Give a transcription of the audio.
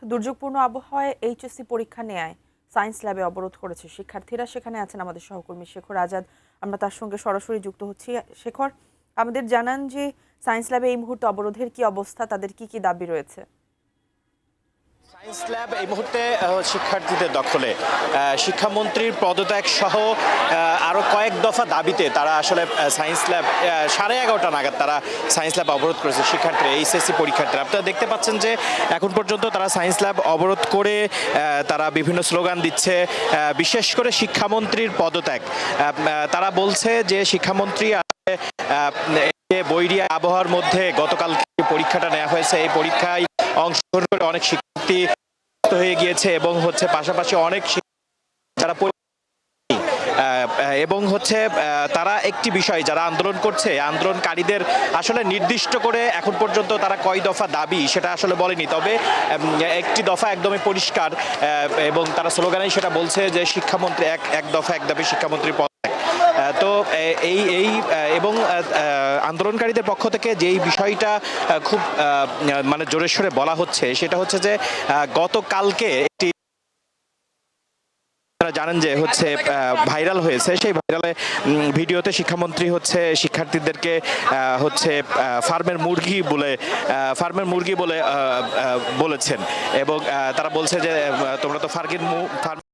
দুর্যোগপূর্ণ আবহাওয়ায় এইচএসসি পরীক্ষা নেয় সায়েন্স ল্যাবে অবরোধ করেছে শিক্ষার্থীরা। সেখানে আছেন আমাদের সহকর্মী শেখর আজাদ, আমরা তার সঙ্গে সরাসরি যুক্ত হচ্ছি। শেখর, আমাদের জানান যে সায়েন্স ল্যাবে এই মুহূর্তে অবরোধের কি অবস্থা, তাদের কি কি দাবি রয়েছে? সায়েন্স ল্যাব এই মুহূর্তে শিক্ষার্থীদের দখলে। শিক্ষামন্ত্রীর পদত্যাগ সহ আরো কয়েক দফা দাবিতে তারা আসলে সায়েন্স ল্যাব 11:30 নাগাদ তারা সায়েন্স ল্যাব অবরোধ করেছে শিক্ষার্থীরা, এইচএসসি পরীক্ষার্থীরা। আপনারা দেখতে পাচ্ছেন যে এখন পর্যন্ত তারা সায়েন্স ল্যাব অবরোধ করে তারা বিভিন্ন স্লোগান দিচ্ছে, বিশেষ করে শিক্ষামন্ত্রীর পদত্যাগ। তারা বলছে যে শিক্ষামন্ত্রী বৈরী আবহাওয়ার মধ্যে গতকাল পরীক্ষাটা নেওয়া হয়েছে, এই পরীক্ষায় অংশগ্রহণ করে অনেক শিক্ষার্থী হয়ে গিয়েছে এবং পাশাপাশি অনেক যারা এবং তারা একটি বিষয় যারা আন্দোলন করছে, আন্দোলনকারীদের আসলে নির্দিষ্ট করে এখন পর্যন্ত তারা কয় দফা দাবি সেটা আসলে বলেনি, তবে একটি দফা একদমই পরিষ্কার এবং তারা স্লোগানেই সেটা বলছে যে শিক্ষামন্ত্রী এক দফা এক দাবি শিক্ষামন্ত্রী পদ। তো এই এবং আন্দোলনকারীদের পক্ষ থেকে যেই বিষয়টা খুব মানে জোরে সোরে বলা হচ্ছে সেটা হচ্ছে যে গতকালকে একটি জানেন যে ভাইরাল হয়েছে, সেই ভাইরালে ভিডিওতে শিক্ষামন্ত্রী শিক্ষার্থীদেরকে ফার্মের মুরগি বলে বলেছেন এবং তারা বলছে যে তোমরা তো ফার্মের